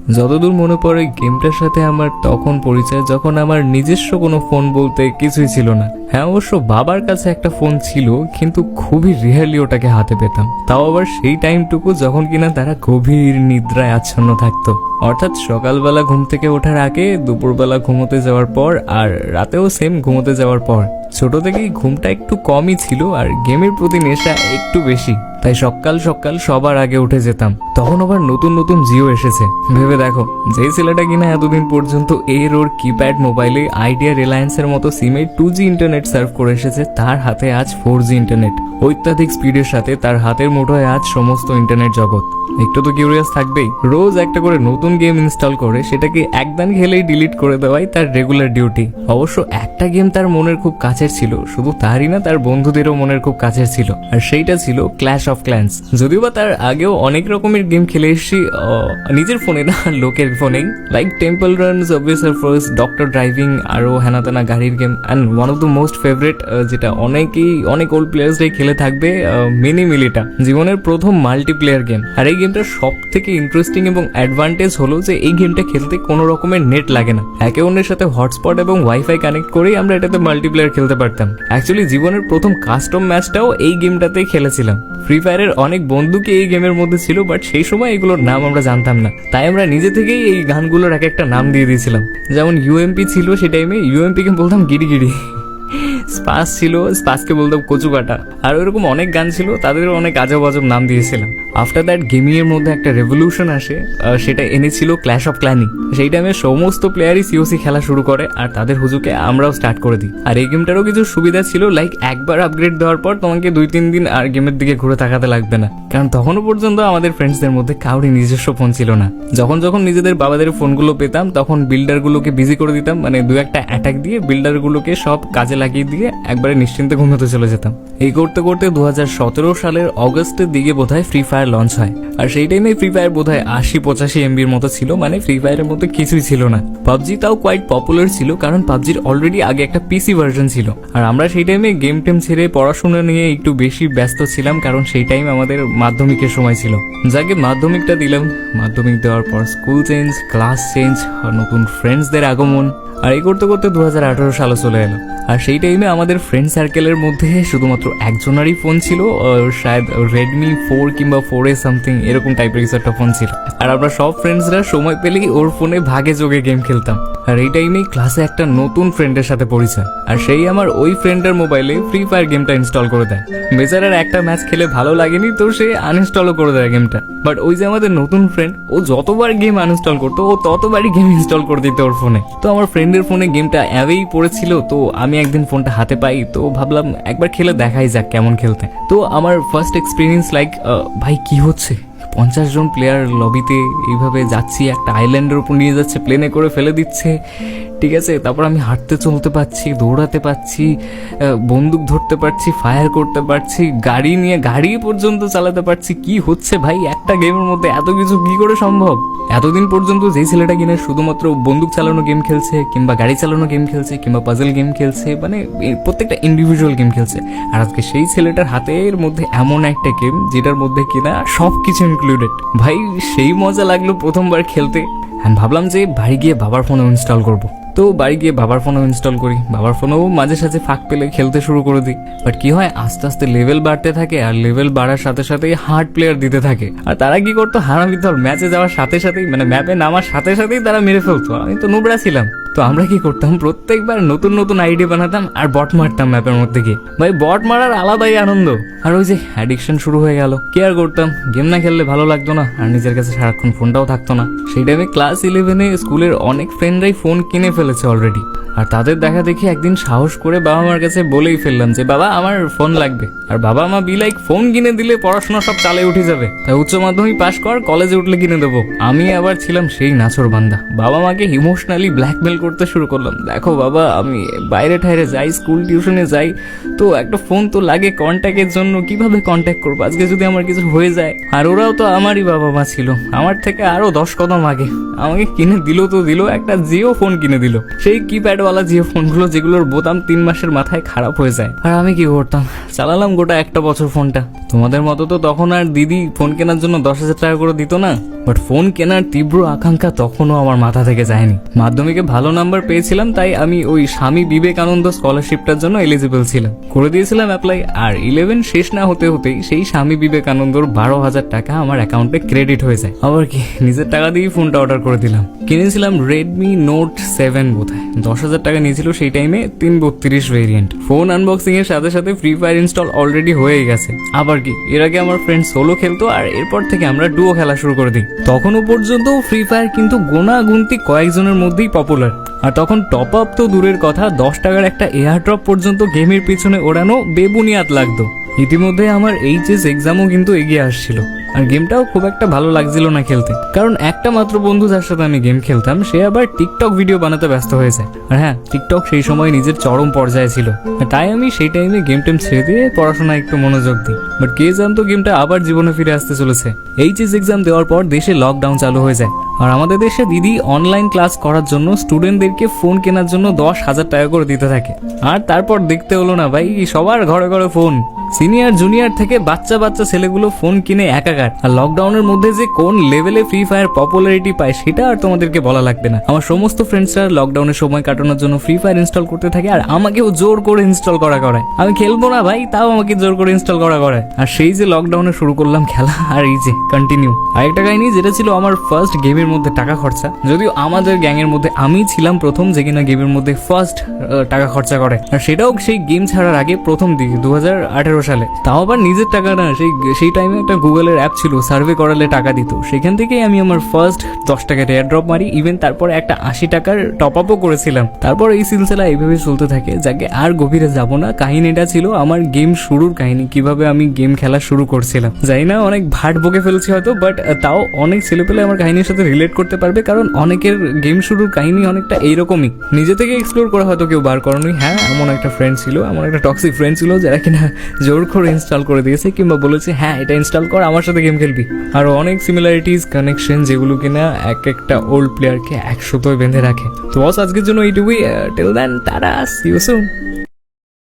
যতদূর মনে পড়ে গেমটার সাথে আমার তখন পরিচয় যখন আমার নিজস্ব কোনো ফোন বলতে কিছুই ছিল না। হ্যাঁ, অবশ্য বাবার কাছে একটা ফোন ছিল, কিন্তু খুবই রেয়ারলি ওটাকে হাতে পেতাম, তাও আবার সেই টাইমটুকু যখন কিনা তারা গভীর নিদ্রায় আচ্ছন্ন থাকতো। অর্থাৎ সকালবেলা ঘুম থেকে ওঠার আগে, দুপুরবেলা ঘুমোতে যাওয়ার পর, আর রাতেও সেম ঘুমোতে যাওয়ার পর। ছোট থেকেই ঘুমটা একটু কমই ছিল আর গেমের প্রতি নেশা একটু বেশি, তাই সকাল সকাল সবার আগে উঠে যেতাম। তখন আবার নতুন নতুন জিও এসেছে। ভেবে দেখো, যে ছেলেটা কিনা এতদিন পর্যন্ত এর ওর কিপ্যাড মোবাইলে আইডিয়া রিলায়েন্সের মতো সিমে 2G ইন্টারনেট সার্ভ করে এসেছে, তার হাতে আজ 4G ইন্টারনেট। অত্যাধিক স্পিডের সাথে তার হাতের মুঠোয় আজ সমস্ত ইন্টারনেট জগৎ। একটু তো কিউরিয়াস থাকবেই। রোজ একটা করে নতুন গেম ইনস্টল করে সেটাকে একদান খেলেই ডিলিট করে দেওয়াই তার রেগুলার ডিউটি। অবশ্য একটা গেম তার মনের খুব কাছের ছিল, শুধু তারই না, তার বন্ধুদেরও মনের খুব কাছের ছিল, আর সেইটা ছিল ক্ল্যাশ অফ ক্ল্যান্স। যদিও বা তার আগেও অনেক রকমের গেম খেলে এসেছি, নিজের ফোনে না, লোকের ফোনেই, like temple run, subway Surfers, doctor driving, আরো হেনাতেনা গাড়ির game, and one of the most favourite, যেটা অনেক ওল্ড প্লেয়ার্সরাই খেলে থাকবে, মিনি মিলিটা, জীবনের প্রথম মাল্টিপ্লেয়ার গেম। আর এই গেমটা সব থেকে ইন্টারেস্টিং এবং অ্যাডভান্টেজ হলো যে এই গেমটা খেলতে কোনো রকমের নেট লাগে না। একে অন্যের সাথে হটস্পট এবং ওয়াইফাই কানেক্ট করেই আমরা এটাতে মাল্টিপ্লেয়ার খেলতে পারতাম। অ্যাকচুয়ালি জীবনের প্রথম কাস্টম ম্যাচটাও এই গেমটাতেই খেলেছিলাম। ফ্রি ফায়ারের অনেক বন্দুকই এই গেমের মধ্যে ছিল, বাট সেই সময় এগুলোর নাম আমরা জানতাম না, তাই আমরা নিজে থেকেই এই গানগুলোর এক একটা নাম দিয়ে দিয়েছিলাম। যেমন ইউএমপি ছিল, সেই টাইমে ইউএমপি কে বলতাম গিরি গিরি, স্পাস ছিল, স্পাসকে বলতাম কচু কাটা, আর ওইরকম অনেক গান ছিল, তাদেরও অনেক আজব আজব নাম দিয়েছিলাম। আফটার দ্যাট গেমিং এর মধ্যে একটা রেভলিউশন আসে, সেটা এনেছিল ক্ল্যাশ অফ ক্ল্যানিং। সেই টাইমে সমস্ত প্লেয়ারই সিওসি খেলা শুরু করে, আর তাদের হুজুকে আমরাও স্টার্ট করে দিই। আর এই গেমটারও কিছু সুবিধা ছিল, লাইক একবার আপগ্রেড দেওয়ার পর তোমাকে 2-3 দিন আর গেমের দিকে ঘুরে তাকাতে লাগবে না, কারণ তখনও পর্যন্ত আমাদের ফ্রেন্ডসদের মধ্যে কাউরই নিজস্ব ফোন ছিল না। যখন যখন নিজেদের বাবাদের ফোনগুলো পেতাম তখন বিল্ডারগুলোকে বিজি করে দিতাম, মানে 2-1টা অ্যাটাক দিয়ে বিল্ডারগুলোকে সব কাজে লাগিয়ে দিয়ে একবারে নিশ্চিন্তে ঘুমোতে চলে যেতাম। এই করতে করতে 2017 সালের অগস্টের দিকে বোধহয় ফ্রি ফায়ার লঞ্চ হয়। আর সেই টাইমে ফ্রি ফায়ার বোধহয় 80-85 MBর মতো ছিল, মানে ফ্রি ফায়ারের মধ্যে কিছুই ছিল না। পাবজি তাও কোয়াইট পপুলার ছিল, কারণ পাবজির অলরেডি আগে একটা পিসি ভার্সন ছিল। আর আমরা সেই টাইমে গেম টেম ছেড়ে পড়াশোনা নিয়ে একটু বেশি ব্যস্ত ছিলাম, কারণ সেই টাইম আমাদের মাধ্যমিকের সময় ছিল। যাকে মাধ্যমিকটা দিলাম, মাধ্যমিক দেওয়ার পর স্কুল চেঞ্জ, ক্লাস চেঞ্জ, নতুন ফ্রেন্ডসদের আগমন, আর এই করতে করতে 2018 সালে চলে এলো। আর সেই টাইমে আমাদের ফ্রেন্ড সার্কেলের মধ্যে শুধুমাত্র একজনেরই ফোন ছিল, শায়দ রেডমি 4 কিংবা 4A সামথিং এরকম টাইপের কিছু একটা ফোন ছিল। আর আমরা সব ফ্রেন্ডসরা সময় পেলেই ওর ফোনে ভাগে যোগে গেম খেলতাম। আর এই টাইমেই ক্লাসে একটা নতুন ফ্রেন্ডের সাথে পরিচয়, আর সেই আমার ওই ফ্রেন্ডের মোবাইলে ফ্রি ফায়ার গেমটা ইনস্টল করে দেয়। বেচারার একটা ম্যাচ খেলে ভালো লাগেনি, তো সে আনইনস্টলও করে দেয় গেমটা। বাট ওই যে আমাদের নতুন ফ্রেন্ড, ও যতবার গেম আনইনস্টল করতো ও ততবারই গেম ইনস্টল করে দিত ওর ফোনে। তো আমার ফ্রেন্ডের ফোনে গেমটা অ্যাওয়েই পড়েছিল, তো আমি একদিন ফোনটা হাতে পাই, তো ভাবলাম একবার খেলে দেখাই যাক কেমন খেলতে। তো আমার ফার্স্ট এক্সপিরিয়েন্স লাইক, ভাই কি হচ্ছে, 50 জন প্লেয়ার লবিতে এইভাবে যাচ্ছি, একটা আইল্যান্ডের উপর নিয়ে যাচ্ছে, প্লেনে করে ফেলে দিচ্ছে, ঠিক আছে। তারপর আমি হাঁটতে চলতে পারছি, দৌড়াতে পারছি, বন্দুক ধরতে পারছি, ফায়ার করতে পারছি, গাড়ি নিয়ে গাড়ি পর্যন্ত চালাতে পারছি। কি হচ্ছে ভাই, একটা গেমের মধ্যে এত কিছু কি করে সম্ভব? এতদিন পর্যন্ত যেই ছেলেটা কিনা শুধুমাত্র বন্দুক চালানো গেম খেলছে, কিংবা গাড়ি চালানো গেম খেলছে, কিংবা পাজল গেম খেলছে, মানে প্রত্যেকটা ইন্ডিভিজুয়াল গেম খেলছে, আর আজকে সেই ছেলেটার হাতের মধ্যে এমন একটা গেম যেটার মধ্যে কিনা সবকিছু ইনক্লুডেড। ভাই সেই মজা লাগলো প্রথমবার খেলতে। আমি ভাবলাম যে বাড়ি গিয়ে বাবার ফোনে ইনস্টল করবো। তো বাড়ি গিয়ে বাবার ফোনেও ইনস্টল করি, বাবার ফোনেও মাঝে সাঝে ফাঁক পেলে খেলতে শুরু করে দিই। বাট কি হয়, আস্তে আস্তে লেভেল বাড়তে থাকে, আর লেভেল বাড়ার সাথে সাথেই হার্ড প্লেয়ার দিতে থাকে। আর তারা কি করতো, হারামি দল ম্যাচে যাওয়ার সাথে সাথেই, মানে ম্যাপে নামার সাথে সাথেই তারা মেরে ফেলতো। আমি তো নুবড়া ছিলাম, তো আমরা কি করতাম, প্রত্যেকবার নতুন নতুন আইডি বানাতাম আর বট মারতাম ম্যাপের মধ্যে গিয়ে। ভাই বট মারার আলাদাই আনন্দ। আর ওই যে অ্যাডিকশন শুরু হয়ে গেল, কি আর করতাম, গেম না খেললে ভালো লাগতো না, আর নিজের কাছে সারাক্ষণ ফোনটাও থাকতো না। সেই টাইমে ক্লাস 11-এ স্কুলের অনেক ফ্রেন্ডরাই ফোন কিনে ফেলেছে অলরেডি। আর তাদের দেখা দেখি একদিন সাহস করে বাবা মার কাছে বলেই ফেললাম যে বাবা আমার ফোন লাগবে। আর বাবা মা বি লাইক, ফোন কিনে দিলে পড়াশোনা সব চালে উঠে যাবে, তাই উচ্চ মাধ্যমিক পাশ কর, কলেজে উঠলে কিনে দেবো। আমি আবার ছিলাম সেই নাছর বান্দা, বাবা মাকে ইমোশনালি ব্ল্যাকমেল করতে শুরু করলাম, দেখো বাবা আমি বাইরে ঠাইরে যাই, স্কুল টিউশনে যাই, তো একটা ফোন তো লাগে কন্ট্যাক্টের জন্য, কিভাবে কন্ট্যাক্ট করবো আজকে যদি আমার কিছু হয়ে যায়। আর ওরাও তো আমারই বাবা মা ছিল, আমার থেকে আরো 10 কদম আগে। আমাকে কিনে দিল তো দিল, একটা জিও ফোন কিনে দিল, সেই কিপ্যাডওয়ালা জিও ফোনগুলো যেগুলোর বোতাম 3 মাসের মাথায় খারাপ হয়ে যায়। আর আমি কি করতাম, চালালাম গোটা একটা বছর ফোনটা। তোমাদের মতো তো তখন আর দিদি ফোন কেনার জন্য 10,000 টাকা করে দিত না, বাট ফোন কেনার তীব্র আকাঙ্ক্ষা তখনও আমার মাথা থেকে যায়নি। মাধ্যমিকে ভালো নাম্বার পেয়েছিলাম, তাই আমি ওই স্বামী বিবেকানন্দ স্কলারশিপটার জন্য এলিজিবল ছিলাম, করে দিয়েছিলাম অ্যাপ্লাই। আর 11 শেষ না হতে হতেই সেই স্বামী বিবেকানন্দর 12,000 টাকা আমার অ্যাকাউন্টে ক্রেডিট হয়ে যায়। আবার কি নিজের টাকা দিয়েই ফোনটা অর্ডার করে দিলাম। কিনেছিলাম রেডমি নোট 7 বোধহয়, 10,000 টাকা নিয়েছিল সেই টাইমে, 332 ভেরিয়েন্ট। ফোন আনবক্সিং এর সাথে সাথে ফ্রি ফায়ার ইনস্টল অলরেডি হয়ে গেছে। আবার কি এর আগে আমার ফ্রেন্ড সোলো খেলতো, আর এরপর থেকে আমরা ডুও খেলা শুরু করে দিই। তখনও পর্যন্ত ফ্রি ফায়ার কিন্তু গোনা গুনতি কয়েকজনের মধ্যেই পপুলার। আর তখন টপ আপ তো দূরের কথা, 10 টাকার একটা এয়ার ড্রপ পর্যন্ত গেমের পিছনে ওড়ানো বেবুনিয়াদ লাগতো। ইতিমধ্যে আমার এইচএস এক্সামও কিন্তু এগিয়ে আসছিল, আর গেমটাও খুব একটা ভালো লাগছিল না খেলতে, কারণ একটা মাত্র বন্ধু যার সাথে আমি গেম খেলতাম সে আবার টিকটক ভিডিও বানাতে ব্যস্ত হয়ে যায়। আর হ্যাঁ, টিকটক সেই সময় নিজের চরম পর্যায়ে ছিল, তাই আমি সেই টাইমে গেম টেম ছেড়ে দিয়ে পড়াশোনায় একটু মনোযোগ দিই। বাট কে জানতো গেমটা আবার জীবনে ফিরে আসতে চলেছে। এইচএস এক্সাম দেওয়ার পর দেশে লকডাউন চালু হয়ে যায়, আর আমাদের দেশে দিদি অনলাইন ক্লাস করার জন্য স্টুডেন্টদেরকে ফোন কেনার জন্য 10,000 টাকা করে দিতে থাকে। আর তারপর দেখতে হলো না ভাই, সবার ঘরে ঘরে ফোন, সিনিয়র জুনিয়র থেকে বাচ্চা বাচ্চা ছেলেগুলো ফোন কিনে একাকার। আর লকডাউনের মধ্যে যে কোন লেভেলে ফ্রি ফায়ার পপুলারিটি পায় সেটা আর তোমাদেরকে বলা লাগবে না। আমার সমস্ত ফ্রেন্ডসরা লকডাউনের সময় কাটানোর জন্য ফ্রি ফায়ার ইনস্টল করতে থাকে, আর আমাকেও জোর করে ইনস্টল করায়। আমি খেলবো না ভাই, তাও আমাকে জোর করে ইনস্টল করায়। আর সেই যে লকডাউনে শুরু করলাম খেলা, আর এই যে কন্টিনিউ। আরেকটা কাহিনী, যেটা ছিল আমার ফার্স্ট গেমের মধ্যে টাকা খরচা, যদিও আমাদের গ্যাংয়ের মধ্যে আমি ছিলাম প্রথম যে কিনা গেমের মধ্যে ফার্স্ট টাকা খরচা করে, আর সেটাও সেই গেম ছাড়ার আগে প্রথম দিকে 2018 সালে। তাও আবার নিজের টাকা না, সেই টাইমে একটা গুগলের অ্যাপ ছিল, সার্ভে করালে টাকা দিত, সেখান থেকেই আমি আমার ফার্স্ট 10 টাকার এয়ার ড্রপ মারি। ইভেন তারপরে একটা 80 টাকার টপ আপও করেছিলাম। তারপর এই সিলসিলা এইভাবে চলতে থাকে, যাকে আর গভীরে যাব না। কাহিনীটা ছিল আমার গেম শুরুর কাহিনী, কিভাবে আমি গেম খেলা শুরু করছিলাম। জানি না অনেক ভাট বকে ফেলছি হয়তো, বাট তাও অনেক ছেলেপেলে আমার কাহিনীর সাথে রিলেট করতে পারবে, কারণ অনেকের গেম শুরুর কাহিনী অনেকটা এইরকমই, নিজে থেকে এক্সপ্লোর করা হয়তো কেউ বার করেনি। হ্যাঁ, এমন একটা ফ্রেন্ড ছিল, এমন একটা টক্সিক ফ্রেন্ড ছিল যারা কিনা জোর করে ইনস্টল করে দিয়েছে, কিংবা বলেছে হ্যাঁ এটা ইনস্টল কর, আমার সাথে গেম খেলবি। আরো অনেক সিমিলারিটিস, কানেকশন, যেগুলো কিনা এক একটা ওল্ড প্লেয়ারকে 100 বেঁধে রাখে। তো বস আজকের জন্য এইটুকুই। Till then, tata, see you soon.